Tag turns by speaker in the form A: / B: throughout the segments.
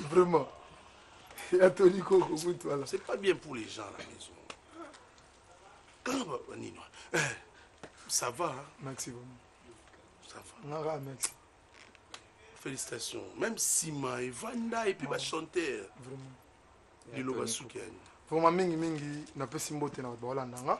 A: Vraiment.
B: C'est pas bien pour les gens à la maison. Ça va, hein?
A: Merci.
B: Ça va.
A: Merci.
B: Félicitations. Même Sima et Vanda et puis va chanter.
A: Vraiment.
B: Lilo Basuki.
A: Vraiment mingi na pesi mbote na Bolanda.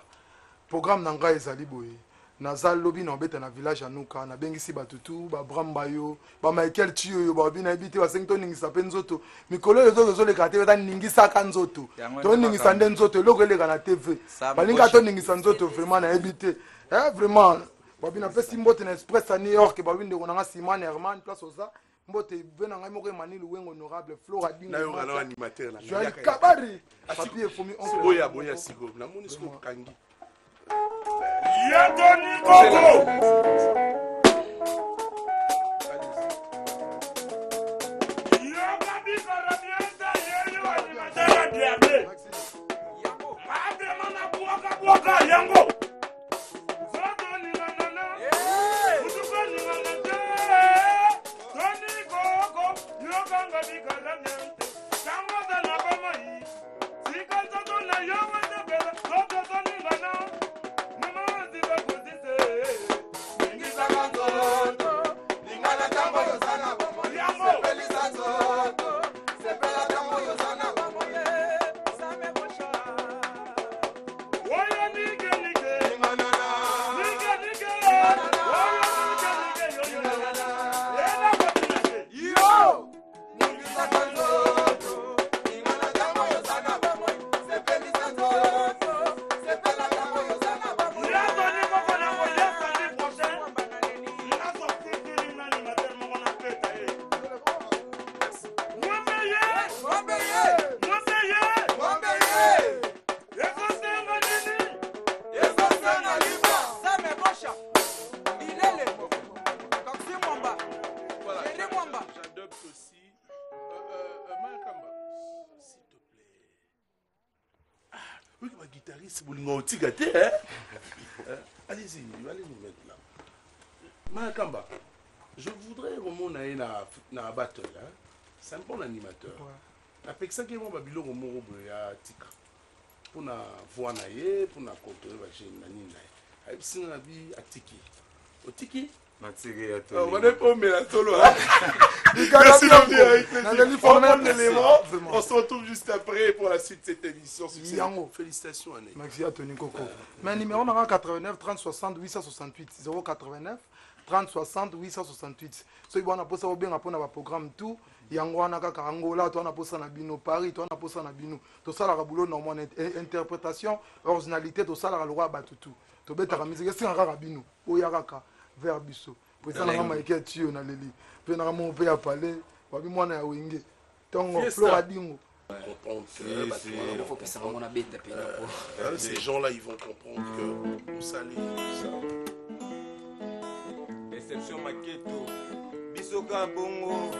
A: Programme nanga ezali boye. Nazal lobby na beta na village anuka na bengisi batutu ba bramba yo ba Michael Chio yo ba bina ebite ba 5 toning sa penzoto mikolo yo zo le kate beta ningisa kanzoto to ningisa ndenzoto loko le kana TV balinga to ningisa nzoto vraiment na ebite vraiment ba bina pesi mbote na express à New York ba winde ko na Simon Herman place oza mbote bena ngai moko Emmanuel Wengo honorable Flora Dinga
B: na yo ngalo animateur na
A: Joël Kabari papier fomi on
B: boya sigo na monisco kangi
C: Yatoni Koko.
B: Caris Boulingotika, allez-y, allez-nous mettre là. Makamba, je voudrais remonter na battle, c'est un bon animateur. Avec ça, qui est mon babilo Romo à Tika. Pour na voir naïe, pour na contrôler la chaîne nanina. Avec ça, on a vu à Tiki. Au Tiki? On va pas mettre la solo. On se retrouve juste après pour la suite de cette émission. Félicitations, Anne.
A: Merci à Tony Coco. Mais numéro 89 30 60 868 089 30 60 868. So il y a un programme tout. Yango wana kaka Angola, toi na posa na bino Paris, toi na posa na bino. To sala rabulo normalement interprétation, originalité, to sala la loi batutu. To beta ka musique c'est ngaka bino. Oya kaka vers biso. Pour ça na maïke tio na leli. Pe na mo pe ya parler, wa bi mwana ya wenge. Tongo Flora dingo.
B: Ces gens-là, ils vont comprendre que vous salez ça.
C: Déception Maketo. Bisoka bongo.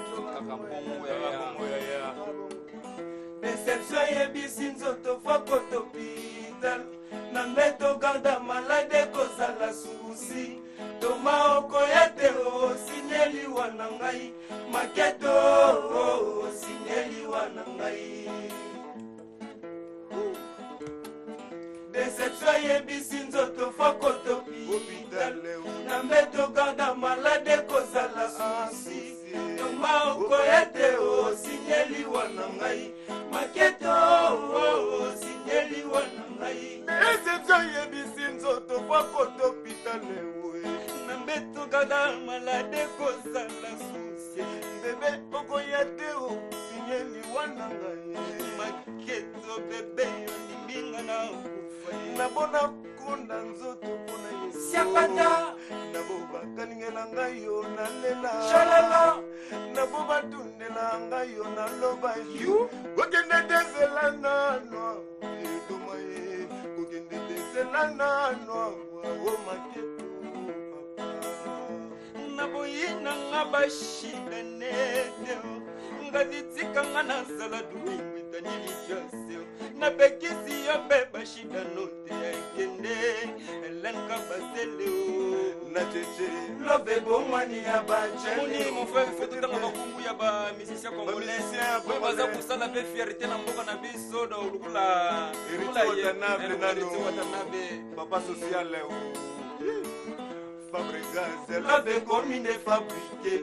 C: Déception yebisi nzoto foko topital. Na meto garda malade kozala susi. Toma okoyete o signeli wanangai. Maketo o signeli wanangai. Déception yebisi nzoto foko topital. Na meto garda malade kozala susi. Toma okoyete o signeli wanangai. Maketo o signeli wanangai. Déception yebisi nzoto foko topital. Na meto garda malade kozala susi. Bébé okoyete o signeli wanangai. Maketo bébé yoniminga na nabona kunda nzoto pona yesu siapata naboba kaningela ngayo nalela shalala naboba tundela ngayo naloba yu kokende desela nano edomaye kokende desela nano o maketo papa naboyina ngabashile neteo ngaditika ngana sala duwingi tanili jose na bekisi yo beba shida note kende elenka basele na tete love bomani ya bache moni mon frère faut tout tanga bakungu ya ba musicien congolais ouais baza kusala be fierté na mboka na biso do lukula ya Watanabe papa social Fabregas love commune fabriqué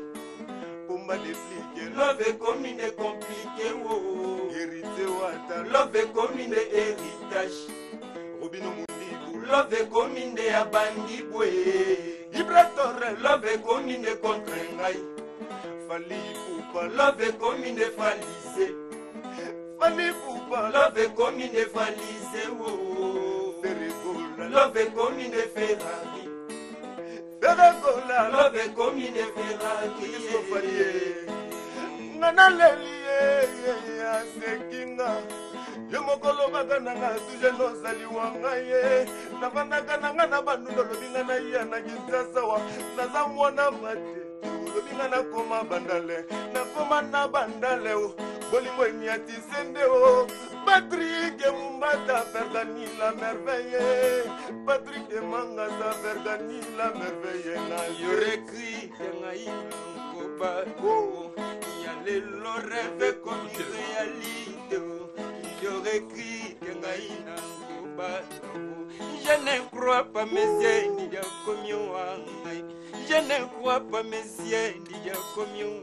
C: pomba dépliqué love commune compliqué oh hérité wata love commune héritage Robino Mundibu love commune ya bandi bwe Ibrator love commune contre ngai Fali Poupa love commune falise Fali Poupa love commune falise oh Ferregola love commune Ferrari Ferregola love commune Ferrari Nana lelie asekinga Yomokolo bagananga tuje no zali wangaye Navanaga nanga na bandundo lobinga na iya na kinsasawa Naza mwana mate lobinga na koma bandale Na koma na bandale o Bolingo imiati sende o Patrick Mumbata Verdani la merveille Patrick Mangaza Verdani la merveille Na yoreki Tengaïna Koba Y'a le rêve comme réalité J'aurais écrit Tengaïna Koba Je ne crois pas mes yeux ni ya communion. Je ne crois pas mes yeux ni ya communion.